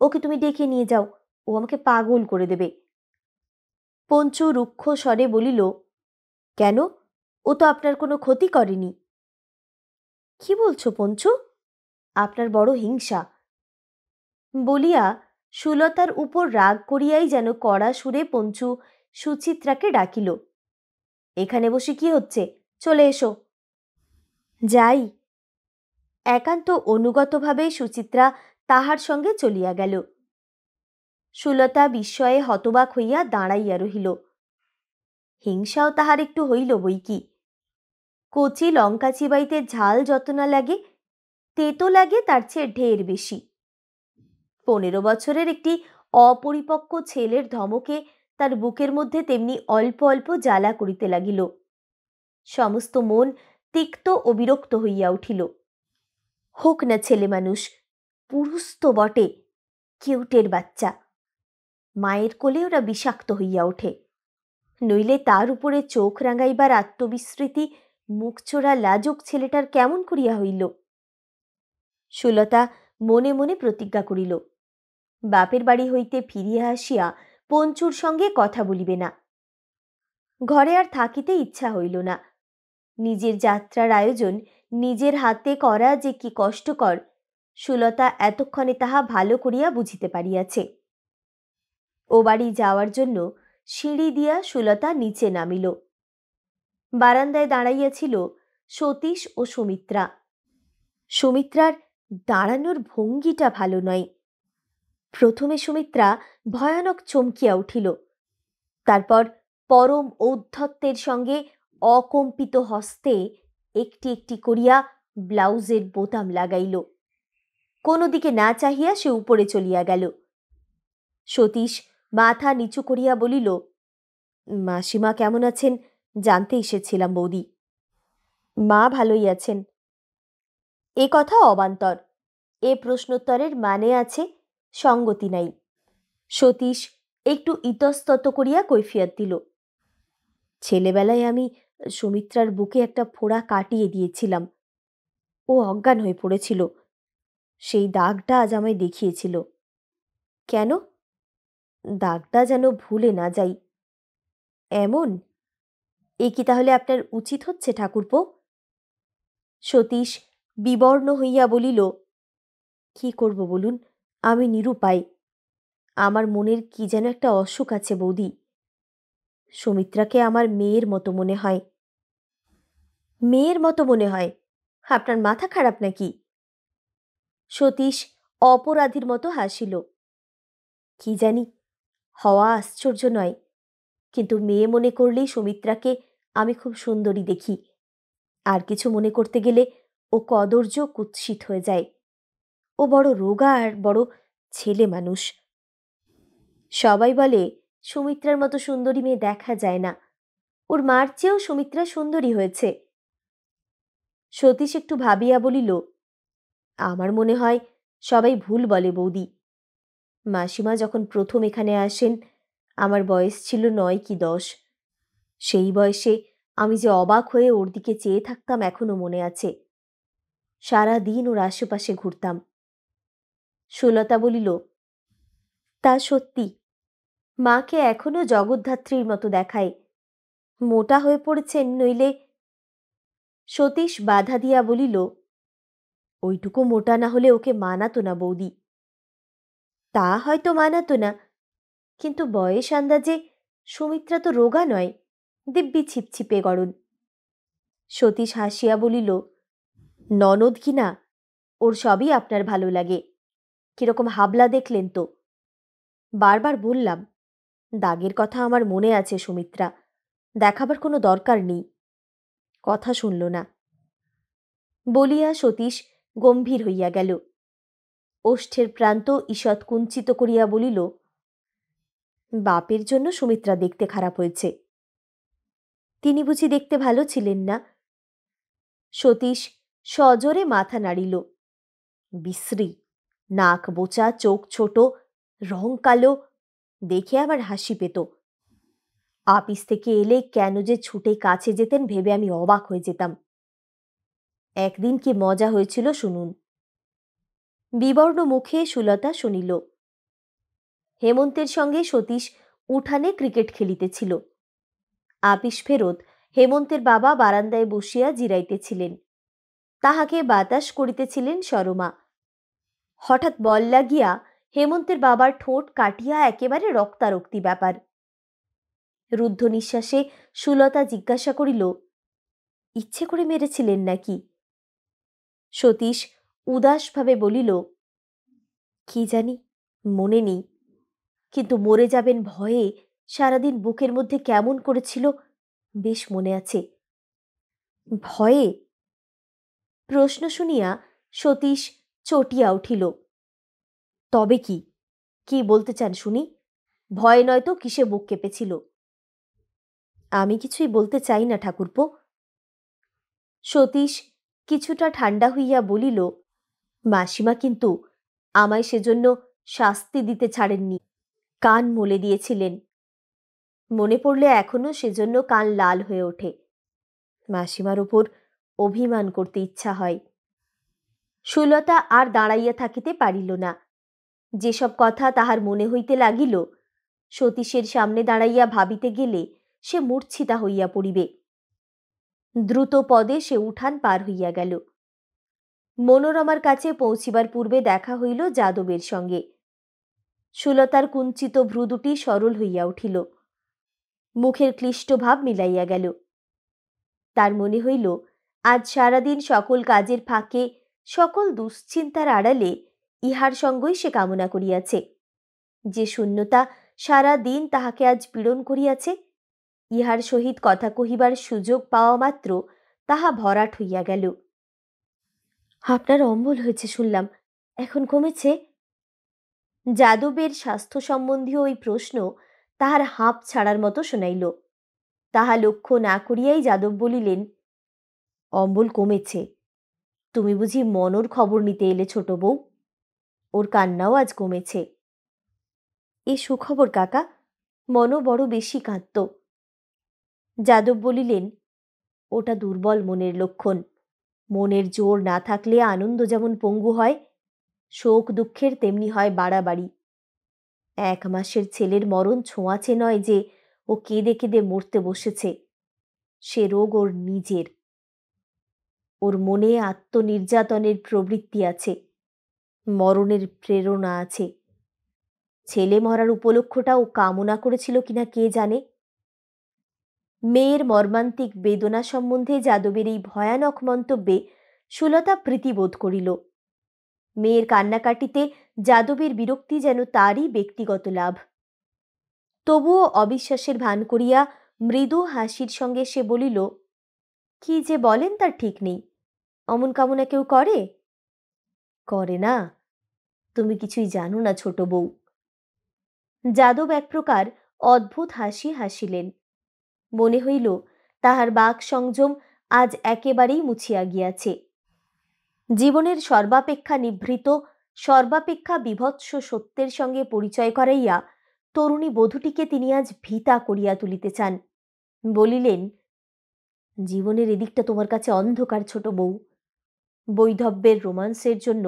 ওকে তুমি ডেকে নিয়ে যাও, ও আমাকে পাগল করে দেবে। পঞ্চু রুক্ষ স্বরে বলিল, কেন? ও তো আপনার কোনো ক্ষতি করেনি। কি বলছো পঞ্চু? আপনার বড় হিংসা। বলিয়া সুলতার উপর রাগ করিয়াই যেন কড়া সুরে পঞ্চু সুচিত্রাকে ডাকিল, এখানে বসে কি হচ্ছে? চলে এসো। যাই। একান্ত অনুগতভাবে সুচিত্রা তাহার সঙ্গে চলিয়া গেল। সুলতা বিস্ময়ে হতবাক হইয়া দাঁড়াইয়া রহিল। হিংসাও তাহার একটু হইল বই কি। কচি লঙ্কা চিবাইতে ঝাল যত না লাগে, তেতো লাগে তার চেয়ে ঢের বেশি। 15 বছরের একটি অপরিপক্ক ছেলের ধমকে তার বুকের মধ্যে তেমনি অল্প অল্প জ্বালা করিতে লাগিল। সমস্ত মন তিক্ত ও বিরক্ত হইয়া উঠিল। হোক না ছেলে মানুষ, পুরুষ তো বটে, কিউটের বাচ্চা। মায়ের কোলে ওরা বিষাক্ত হইয়া ওঠে। নইলে তার উপরে চোখ রাঙাইবার আত্মবিস্মৃতি মুখচোরা লাজুক ছেলেটার কেমন করিয়া হইল? সুলতা মনে মনে প্রতিজ্ঞা করিল, বাপের বাড়ি হইতে ফিরিয়া আসিয়া পঞ্চুর সঙ্গে কথা বলিবে না। ঘরে আর থাকিতে ইচ্ছা হইল না। নিজের যাত্রার আয়োজন নিজের হাতে করা যে কি কষ্টকর, সুলতা এতক্ষণে তাহা ভালো করিয়া বুঝিতে পারিয়াছে। ও বাড়ি যাওয়ার জন্য সিঁড়ি দিয়া সুলতা নিচে নামিল। বারান্দায় দাঁড়াইয়াছিল সতীশ ও সুমিত্রা। সুমিত্রার দাঁড়ানোর ভঙ্গিটা ভালো নয়। প্রথমে সুমিত্রা ভয়ানক চমকিয়া উঠিল, তারপর পরম ঔদ্ধত্যের সঙ্গে অকম্পিত হস্তে একটি একটি করিয়া ব্লাউজের বোতাম লাগাইল। কোনো দিকে না চাহিয়া সে উপরে চলিয়া গেল। সতীশ মাথা নিচু করিয়া বলিল, মাসিমা কেমন আছেন জানতে এসেছিলাম বৌদি। মা ভালোই আছেন। এ কথা অবান্তর। এ প্রশ্নোত্তরের মানে আছে, সঙ্গতি নাই। সতীশ একটু ইতস্তত করিয়া কৈফিয়ত দিল, ছেলেবেলায় আমি সুমিত্রার বুকে একটা ফোড়া কাটিয়ে দিয়েছিলাম। ও অজ্ঞান হয়ে পড়েছিল। সেই দাগটা আজ আমায় দেখিয়েছিল। কেন? দাগটা যেন ভুলে না যাই। এমন? এ কি তাহলে আপনার উচিত হচ্ছে ঠাকুরপো? সতীশ বিবর্ণ হইয়া বলিল, কি করব বলুন, আমি নিরুপায়। আমার মনের কি যেন একটা অসুখ আছে বৌদি। সুমিত্রাকে আমার মেয়ের মতো মনে হয়। মেয়ের মতো মনে হয়? আপনার মাথা খারাপ নাকি? সতীশ অপরাধীর মতো হাসিল। কি জানি, হওয়া আশ্চর্য নয়, কিন্তু মেয়ে মনে করলেই সুমিত্রাকে আমি খুব সুন্দরী দেখি। আর কিছু মনে করতে গেলে ও কদর্য কুৎসিত হয়ে যায়। ও বড় রোগা আর বড় ছেলে মানুষ। সবাই বলে সুমিত্রার মতো সুন্দরী মেয়ে দেখা যায় না। ওর মার চেয়েও সুমিত্রা সুন্দরী হয়েছে। সতীশ একটু ভাবিয়া বলিল, আমার মনে হয় সবাই ভুল বলে বৌদি। মাসিমা যখন প্রথম এখানে আসেন আমার বয়স ছিল 9 কি 10। সেই বয়সে আমি যে অবাক হয়ে ওর দিকে চেয়ে থাকতাম এখনো মনে আছে। সারা দিন ওর আশেপাশে ঘুরতাম। সুলতা বলিল, তা সত্যি, মাকে এখনো জগদ্ধাত্রীর মতো দেখায়। মোটা হয়ে পড়েছেন নইলে। সতীশ বাধা দিয়া বলিল, ওইটুকু মোটা না হলে ওকে মানাতো না বৌদি। তা হয়তো মানাতো না, কিন্তু বয়স আন্দাজে সুমিত্রা তো রোগা নয়, দিব্যি ছিপছিপে গড়ন। সতীশ হাসিয়া বলিল, ননদ কিনা, ওর সবই আপনার ভালো লাগে। কিরকম হাবলা দেখলেন তো। বারবার বললাম, দাগের কথা আমার মনে আছে সুমিত্রা, দেখাবার কোনো দরকার নেই। কথা শুনল না। বলিয়া সতীশ গম্ভীর হইয়া গেল। ওষ্ঠের প্রান্ত ঈষৎ কুঞ্চিত করিয়া বলিল, বাপের জন্য সুমিত্রা দেখতে খারাপ হয়েছে। তিনি বুঝি দেখতে ভালো ছিলেন না? সতীশ সজোরে মাথা নাড়িল। বিশ্রী, নাক বোচা, চোখ ছোট, রং কালো, দেখে আবার হাসি পেত। আপিস থেকে এলে কেন যে ছুটে কাছে যেতেন ভেবে আমি অবাক হয়ে যেতাম। একদিন কি মজা হয়েছিল শুনুন। বিবর্ণ মুখে সুলতা শুনিল। হেমন্তের সঙ্গে সতীশ উঠানে ক্রিকেট খেলিতেছিল। আপিস ফেরত হেমন্তের বাবা বারান্দায় বসিয়া জিরাইতেছিলেন। তাহাকে বাতাস করিতেছিলেন সরমা। হঠাৎ বল লাগিয়া হেমন্তের বাবার ঠোঁট কাটিয়া একেবারে রক্তারক্তি ব্যাপার। রুদ্ধ নিঃশ্বাসে সুলতা জিজ্ঞাসা করিল, ইচ্ছে করে মেরেছিলেন নাকি? সতীশ উদাসভাবে বলিল, কি জানি, মনে নেই, কিন্তু মরে যাবেন ভয়ে সারাদিন বুকের মধ্যে কেমন করেছিল বেশ মনে আছে। ভয়ে? প্রশ্ন শুনিয়া সতীশ চটিয়া উঠিল। তবে কি, কি বলতে চান শুনি? ভয় নয় তো কিসে বুক কেঁপেছিল? আমি কিছুই বলতে চাই না ঠাকুরপো। সতীশ কিছুটা ঠান্ডা হইয়া বলিল, মাসিমা কিন্তু আমায় সেজন্য শাস্তি দিতে ছাড়েননি, কান মলে দিয়েছিলেন। মনে পড়লে এখনো সেজন্য কান লাল হয়ে ওঠে। মাসিমার উপর অভিমান করতে ইচ্ছা হয়। সুলতা আর দাঁড়াইয়া থাকিতে পারিল না। যেসব কথা তাহার মনে হইতে লাগিল, সতীশের সামনে দাঁড়াইয়া ভাবিতে গেলে সে মূর্ছিতা হইয়া পড়িবে। দ্রুত পদে সে উঠান পার হইয়া গেল। মনোরমার কাছে পৌঁছিবার পূর্বে দেখা হইল যাদবের সঙ্গে। সুলতার কুঞ্চিত ভ্রু দুটি সরল হইয়া উঠিল, মুখের ক্লিষ্ট ভাব মিলাইয়া গেল। তার মনে হইল আজ সারাদিন সকল কাজের ফাঁকে, সকল দুশ্চিন্তার আড়ালে ইহার সঙ্গই সে কামনা করিয়াছে। যে শূন্যতা সারা দিন তাহাকে আজ পীড়ন করিয়াছে, ইহার সহিত কথা কহিবার সুযোগ পাওয়া মাত্র তাহা ভরাট হইয়া গেল। আপনার অম্বল হয়েছে শুনলাম, এখন কমেছে? যাদবের স্বাস্থ্য সম্বন্ধীয় ওই প্রশ্ন তাহার হাঁপ ছাড়ার মতো শোনাইল। তাহা লক্ষ্য না করিয়াই যাদব বলিলেন, অম্বল কমেছে। তুমি বুঝি মনোর খবর নিতে এলে ছোট বউ? ওর কান্নাও আজ কমেছে। এ সুখবর কাকা, মনও বড় বেশি কাঁদত। যাদব বলিলেন, ওটা দুর্বল মনের লক্ষণ। মনের জোর না থাকলে আনন্দ যেমন পঙ্গু হয়, শোক দুঃখের তেমনি হয় বাড়াবাড়ি। 1 মাসের ছেলের মরণ ছোঁয়াচে নয় যে ও কেঁদে কেঁদে মরতে বসেছে। সে রোগ ওর নিজের। ওর মনে আত্মনির্যাতনের প্রবৃত্তি আছে, মরণের প্রেরণা আছে। ছেলে মরার উপলক্ষটা ও কামনা করেছিল কিনা কে জানে। মেয়ের মর্মান্তিক বেদনা সম্বন্ধে যাদবের এই ভয়ানক মন্তব্যে সুলতা প্রীতিবোধ করিল। মেয়ের কান্নাকাটিতে যাদবের বিরক্তি যেন তারই ব্যক্তিগত লাভ। তবুও অবিশ্বাসের ভান করিয়া মৃদু হাসির সঙ্গে সে বলিল, কি যে বলেন তার ঠিক নেই। অমন কামনা কেউ করে? করে না? তুমি কিছুই জানো না ছোট বউ। যাদব এক প্রকার অদ্ভুত হাসি হাসিলেন। মনে হইল তাহার বাক সংযম আজ একেবারেই মুছিয়া গিয়াছে। জীবনের সর্বাপেক্ষা নিভৃত, সর্বাপেক্ষা বিভৎস সত্যের সঙ্গে পরিচয় করাইয়া তরুণী বধূটিকে তিনি আজ ভীতা করিয়া তুলিতে চান। বলিলেন, জীবনের এদিকটা তোমার কাছে অন্ধকার ছোট বউ। বৈধব্যের রোমান্সের জন্য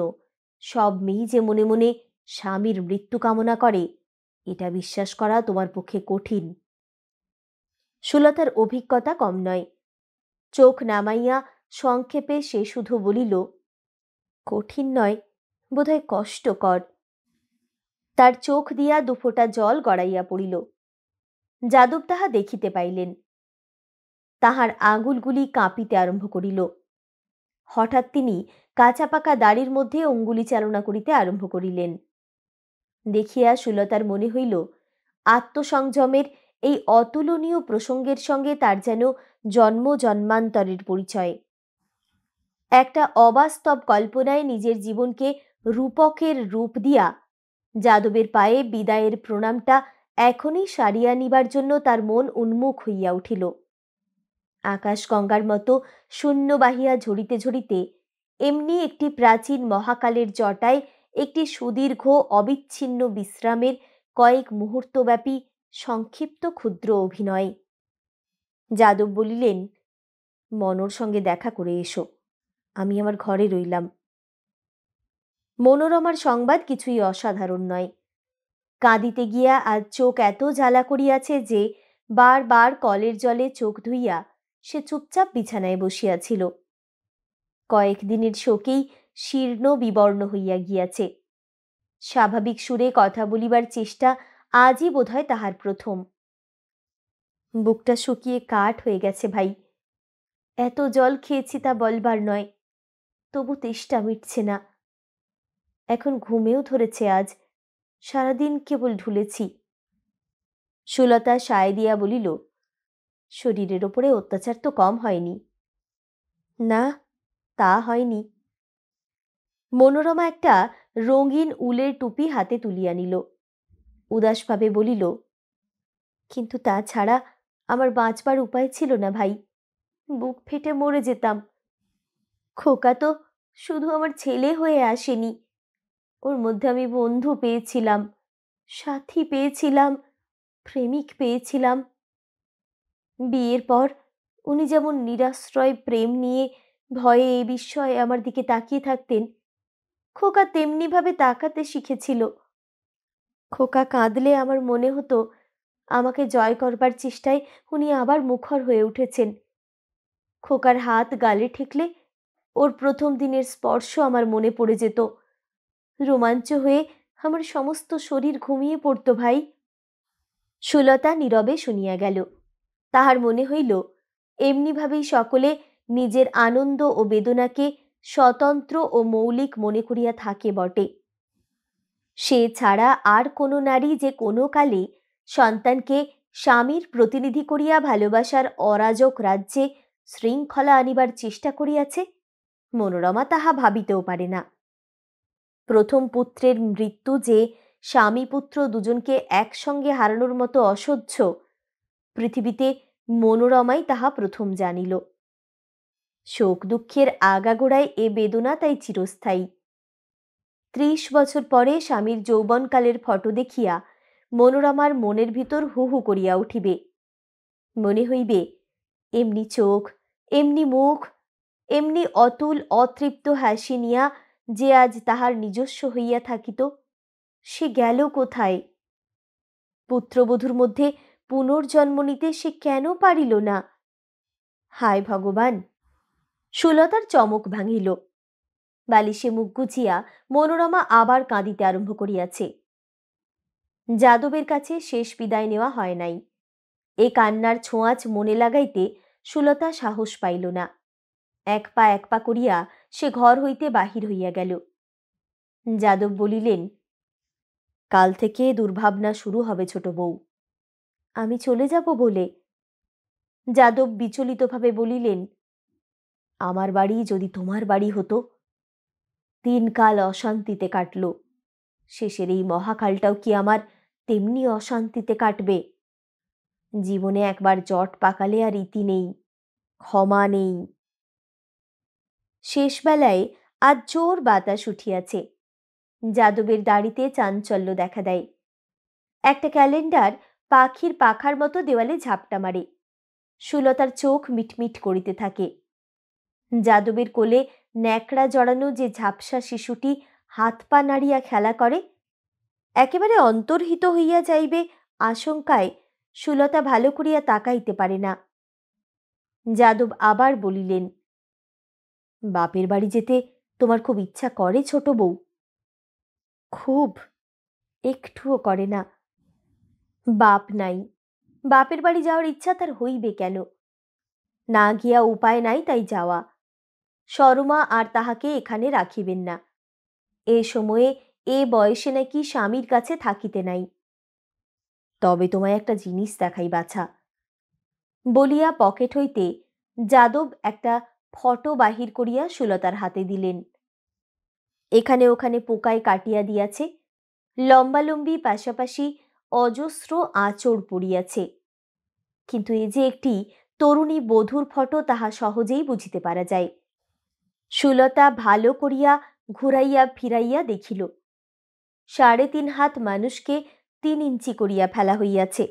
সব মেয়েই যে মনে মনে স্বামীর মৃত্যু কামনা করে, এটা বিশ্বাস করা তোমার পক্ষে কঠিন। সুলতার অভিজ্ঞতা কম নয়। চোখ নামাইয়া সংক্ষেপে সে শুধু বলিল, কঠিন নয়, বোধহয় কষ্টকর। তার চোখ দিয়া দুফোঁটা জল গড়াইয়া পড়িল। যাদব তাহা দেখিতে পাইলেন। তাহার আঙুলগুলি কাঁপিতে আরম্ভ করিল। হঠাৎ তিনি কাঁচা পাকা দাড়ির মধ্যে অঙ্গুলি চালনা করিতে আরম্ভ করিলেন। দেখিয়া সুলতার মনে হইল আত্মসংযমের এই অতুলনীয় প্রসঙ্গের সঙ্গে তার যেন জন্ম জন্মান্তরের পরিচয়। একটা অবাস্তব কল্পনায় নিজের জীবনকে রূপকের রূপ দিয়া যাদবের পায়ে বিদায়ের প্রণামটা এখনই সারিয়া নিবার জন্য তার মন উন্মুখ হইয়া উঠিল। আকাশ গঙ্গার মতো শূন্য বাহিয়া ঝরিতে ঝরিতে এমনি একটি প্রাচীন মহাকালের জটায় একটি সুদীর্ঘ অবিচ্ছিন্ন বিশ্রামের কয়েক মুহূর্তব্যাপী সংক্ষিপ্ত ক্ষুদ্র অভিনয়। যাদব বলিলেন, মনোর সঙ্গে দেখা করে এসো, আমি আমার ঘরে রইলাম। মনোরমার সংবাদ কিছুই অসাধারণ নয়। কাঁদিতে গিয়া আজ চোখ এত জ্বালা করিয়াছে যে বার বার কলের জলে চোখ ধুইয়া সে চুপচাপ বিছানায় বসিয়াছিল। কয়েকদিনের শোকেই শীর্ণ বিবর্ণ হইয়া গিয়াছে। স্বাভাবিক সুরে কথা বলিবার চেষ্টা আজই বোধহয় তাহার প্রথম। বুকটা শুকিয়ে কাঠ হয়ে গেছে ভাই। এত জল খেয়েছি তা বলবার নয়, তবু তেষ্টা মিটছে না। এখন ঘুমেও ধরেছে আজ, সারাদিন কেবল ঢুলেছি। সুলতা সায় দিয়া বলিল, শরীরের ওপরে অত্যাচার তো কম হয়নি। না, তা হয়নি। মনোরমা একটা রঙিন উলের টুপি হাতে তুলিয়া নিল। উদাসভাবে বলিল, কিন্তু তা ছাড়া আমার বাঁচবার উপায় ছিল না ভাই। বুক ফেটে মরে যেতাম। খোকা তো শুধু আমার ছেলে হয়ে আসেনি, ওর মধ্যে আমি বন্ধু পেয়েছিলাম, সাথী পেয়েছিলাম, প্রেমিক পেয়েছিলাম। বিয়ের পর উনি যেমন নিরাশ্রয় প্রেম নিয়ে ভয়ে বিস্ময়ে আমার দিকে তাকিয়ে থাকতেন, খোকা তেমনি ভাবে তাকাতে শিখেছিল। খোকা কাঁদলে আমার মনে হতো আমাকে জয় করবার চেষ্টায় উনি আবার মুখর হয়ে উঠেছেন। খোকার হাত গালে ঠেকলে ওর প্রথম দিনের স্পর্শ আমার মনে পড়ে যেত। রোমাঞ্চ হয়ে আমার সমস্ত শরীর ঘুমিয়ে পড়ত ভাই। সুলতা নীরবে শুনিয়া গেল। তাহার মনে হইল এমনিভাবেই সকলে নিজের আনন্দ ও বেদনাকে স্বতন্ত্র ও মৌলিক মনে করিয়া থাকে বটে। সে ছাড়া আর কোনো নারী যে কোনো কালে সন্তানকে স্বামীর প্রতিনিধি করিয়া ভালোবাসার অরাজক রাজ্যে শৃঙ্খলা আনিবার চেষ্টা করিয়াছে, মনোরমা তাহা ভাবিতেও পারে না। প্রথম পুত্রের মৃত্যু যে স্বামী পুত্র দুজনকে একসঙ্গে হারানোর মতো অসহ্য, পৃথিবীতে মনোরমাই তাহা প্রথম জানিল। শোক দুঃখের আগাগোড়ায় এ বেদনা তাই চিরস্থায়ী। ৩০ বছর পরে স্বামীর যৌবনকালের ফটো দেখিয়া মনোরমার মনের ভিতর হু হু করিয়া উঠিবে। মনে হইবে এমনি চোখ, এমনি মুখ, এমনি অতুল অতৃপ্ত হাসি নিয়া যে আজ তাহার নিজস্ব হইয়া থাকিত, সে গেল কোথায়? পুত্রবধূর মধ্যে পুনর্জন্ম নিতে সে কেন পারিল না? হায় ভগবান! সুলতার চমক ভাঙিল। বালিশে মুখ গুজিয়া মনোরমা আবার কাঁদিতে আরম্ভ করিয়াছে। যাদবের কাছে শেষ বিদায় নেওয়া হয় নাই। এ কান্নার ছোঁয়াচ মনে লাগাইতে সুলতা সাহস পাইল না। এক পা করিয়া সে ঘর হইতে বাহির হইয়া গেল। যাদব বলিলেন, কাল থেকে দুর্ভাবনা শুরু হবে ছোট বউ। আমি চলে যাব বলে? যাদব বিচলিতভাবে বলিলেন, আমার বাড়ি যদি তোমার বাড়ি হতো। দিনকাল অশান্তিতে কাটল, শেষের এই মহাকালটাও কি আমার তেমনি অশান্তিতে কাটবে? জীবনে একবার জট পাকালে আর ইতি নেই, ক্ষমা নেই। শেষবেলায় আজ জোর বাতাস উঠিয়াছে। যাদবের দাড়িতে চাঞ্চল্য দেখা দেয়। একটা ক্যালেন্ডার পাখির পাখার মতো দেওয়ালে ঝাপটা মারে। সুলতার চোখ মিটমিট করিতে থাকে। যাদবের কোলে ন্যাকড়া জড়ানো যে ঝাপসা শিশুটি হাত পা নাড়িয়া খেলা করে, একেবারে অন্তর্হিত হইয়া যাইবে আশঙ্কায় সুলতা ভালো করিয়া তাকাইতে পারে না। যাদব আবার বলিলেন, বাপের বাড়ি যেতে তোমার খুব ইচ্ছা করে ছোট বউ? খুব, একটুও করে না। বাপ নাই, বাপের বাড়ি যাওয়ার ইচ্ছা তার হইবে কেন? না গিয়া উপায় নাই, তাই যাওয়া। সরমা আর তাহাকে এখানে রাখিবেন না। এ সময়ে এ বয়সে নাকি স্বামীর কাছে থাকিতে নাই। তবে তোমায় একটা জিনিস দেখাই বাছা, বলিয়া পকেট হইতে যাদব একটা ফটো বাহির করিয়া সুলতার হাতে দিলেন। এখানে ওখানে পোকায় কাটিয়া দিয়াছে, লম্বালম্বি পাশাপাশি অজস্র আঁচড় পড়িয়াছে। কিন্তু এ যে একটি তরুণী বধূর ফটো তাহা সহজেই বুঝিতে পারা যায়। সুলতা ভালো করিয়া ঘুরাইয়া ফিরাইয়া দেখিল, ৩.৫ হাত মানুষকে ৩ ইঞ্চি করিয়া ফেলা হইয়াছে।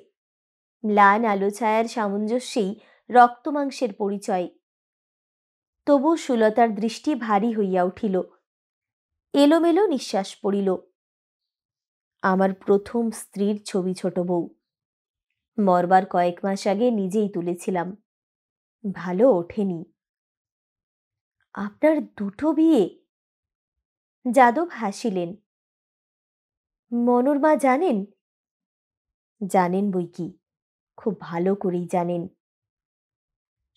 ম্লান আলো ছায়ার সামঞ্জস্যেই রক্তমাংসের পরিচয়। তবু সুলতার দৃষ্টি ভারী হইয়া উঠিল। এলোমেলো নিঃশ্বাস পড়িল। আমার প্রথম স্ত্রীর ছবি ছোট বউ, মরবার কয়েক মাস আগে নিজেই তুলেছিলাম, ভালো ওঠেনি। আপনার দুটো বিয়ে? যাদব হাসিলেন। মনোরমা জানেন? জানেন বইকি, খুব ভালো করেই জানেন।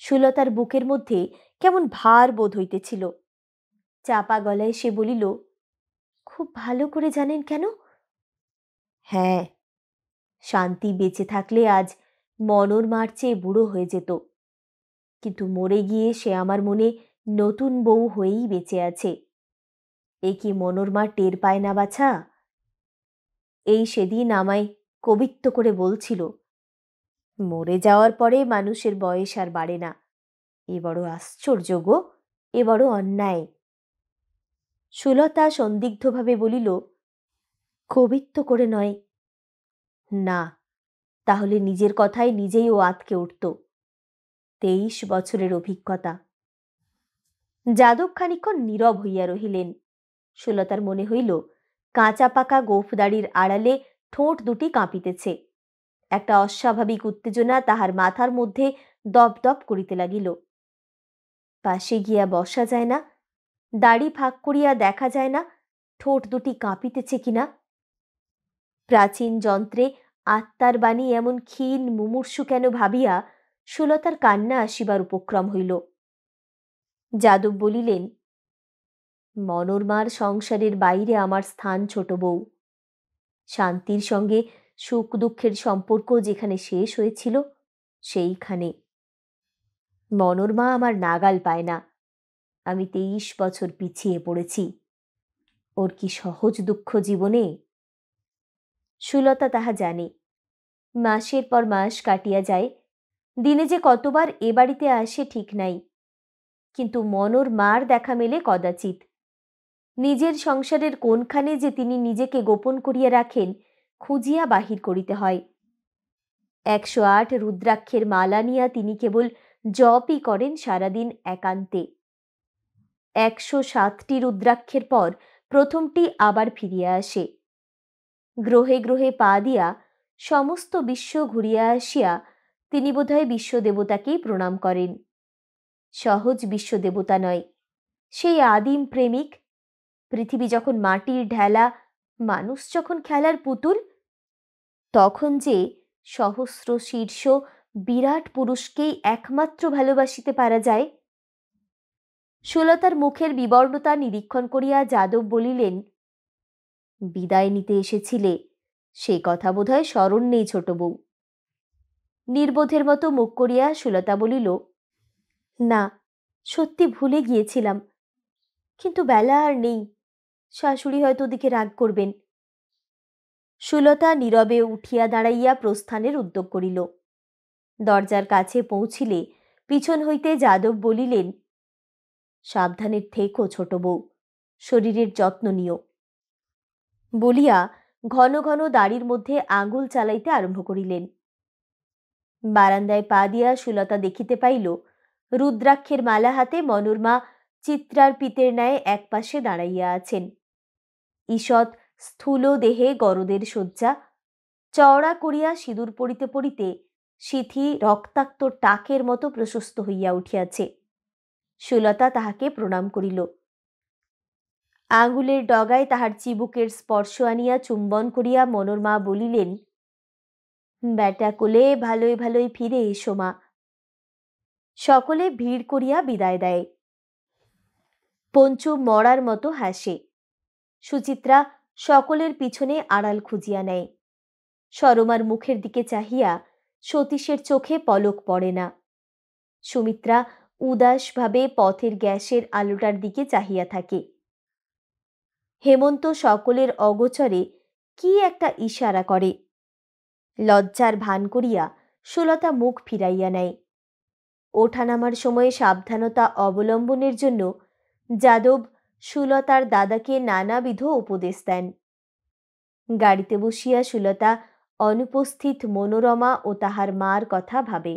সুলতার বুকের মধ্যে কেমন ভার বোধ হইতেছিল। চাপা গলায় সে বলিল, খুব ভালো করে জানেন কেন? হ্যাঁ, শান্তি বেঁচে থাকলে আজ মনোরমার চেয়ে বুড়ো হয়ে যেত, কিন্তু মরে গিয়ে সে আমার মনে নতুন বউ হয়েই বেঁচে আছে। এ কি মনোরমা টের পায় না বাছা? এই সেদিন আমায় কবিত্ব করে বলছিল, মরে যাওয়ার পরে মানুষের বয়স আর বাড়ে না। এ বড় আশ্চর্য গো, এ বড় অন্যায়। সুলতা সন্দিগ্ধভাবে বলিল, কবিত্ব করে নয়। না, তাহলে নিজের কথায় নিজেই ও আঁতকে উঠত। 23 বছরের অভিজ্ঞতা। যাদব খানিকক্ষণ নীরব হইয়া রহিলেন। সুলতার মনে হইল কাঁচা পাকা গোঁফদাড়ির আড়ালে ঠোঁট দুটি কাঁপিতেছে। একটা অস্বাভাবিক উত্তেজনা তাহার মাথার মধ্যে দপদপ করিতে লাগিল। পাশে গিয়া বসা যায় না, দাড়ি ফাঁক করিয়া দেখা যায় না ঠোঁট দুটি কাঁপিতেছে কিনা। প্রাচীন যন্ত্রে আত্মার বাণী এমন ক্ষীণ মুমূর্ষু কেন ভাবিয়া সুলতার কান্না আসিবার উপক্রম হইল। যাদব বলিলেন, মনোরমার সংসারের বাইরে আমার স্থান ছোট বউ। শান্তির সঙ্গে সুখ দুঃখের সম্পর্ক যেখানে শেষ হয়েছিল সেইখানে। মনোরমা আমার নাগাল পায় না। আমি 23 বছর পিছিয়ে পড়েছি। ওর কি সহজ দুঃখ জীবনে? সুলতা তাহা জানে। মাসের পর মাস কাটিয়া যায়, দিনে যে কতবার এ বাড়িতে আসে ঠিক নাই, কিন্তু মনোর মার দেখা মেলে কদাচিৎ। নিজের সংসারের কোনখানে যে তিনি নিজেকে গোপন করিয়া রাখেন খুঁজিয়া বাহির করিতে হয়। 108 রুদ্রাক্ষের মালা নিয়া তিনি কেবল জপই করেন সারাদিন একান্তে। 107টি রুদ্রাক্ষের পর প্রথমটি আবার ফিরিয়া আসে। গ্রহে গ্রহে পা দিয়া সমস্ত বিশ্ব ঘুরিয়া আসিয়া তিনি বোধহয় বিশ্বদেবতাকেই প্রণাম করেন। সহজ বিশ্বদেবতা নয়, সেই আদিম প্রেমিক। পৃথিবী যখন মাটির ঢেলা, মানুষ যখন খেলার পুতুল, তখন যে সহস্র শীর্ষ বিরাট পুরুষকেই একমাত্র ভালোবাসিতে পারা যায়। সুলতার মুখের বিবর্ণতা নিরীক্ষণ করিয়া যাদব বলিলেন, বিদায় নিতে এসেছিলে, সে কথা বোধহয় স্মরণ নেই ছোট বউ। নির্বোধের মতো মুখ করিয়া সুলতা বলিল, না, সত্যি ভুলে গিয়েছিলাম, কিন্তু বেলা আর নেই, শাশুড়ি হয়তো ওদিকে রাগ করবেন। সুলতা নীরবে উঠিয়া দাঁড়াইয়া প্রস্থানের উদ্যোগ করিল। দরজার কাছে পৌঁছিলে পিছন হইতে যাদব বলিলেন, সাবধানে থেকো ছোট বউ, শরীরের যত্ন নিও। বলিয়া ঘন ঘন দাড়ির মধ্যে আঙুল চালাইতে আরম্ভ করিলেন। বারান্দায় পা দিয়া সুলতা দেখিতে পাইল রুদ্রাক্ষের মালা হাতে মনোরমা চিত্রার পিতের ন্যায় একপাশে দাঁড়াইয়া আছেন। ঈষৎ স্থূল দেহে গরদের শয্যা, চওড়া করিয়া সিঁদুর পড়িতে পড়িতে সিথি রক্তাক্ত টাকের মতো প্রশস্ত হইয়া উঠিয়াছে। সুলতা তাহাকে প্রণাম করিল। আঙুলের ডগায় তাহার চিবুকের স্পর্শ আনিয়া চুম্বন করিয়া মনোরমা বলিলেন, বেটা কোলে ভালোই ভালোই ফিরে এসো মা। সকলে ভিড় করিয়া বিদায় দেয়। পঞ্চু মরার মতো হাসে। সুচিত্রা সকলের পিছনে আড়াল খুঁজিয়া নেয়। সরমার মুখের দিকে চাহিয়া সতীশের চোখে পলক পড়ে না। সুমিত্রা উদাসভাবে পথের গ্যাসের আলোটার দিকে চাহিয়া থাকে। হেমন্ত সকলের অগোচরে কি একটা ইশারা করে। লজ্জার ভান করিয়া সুলতা মুখ ফিরাইয়া নেয়। ওঠানামার সময়ে সাবধানতা অবলম্বনের জন্য যাদব সুলতার দাদাকে নানাবিধ উপদেশ দেন। গাড়িতে বসিয়া সুলতা অনুপস্থিত মনোরমা ও তাহার মার কথা ভাবে।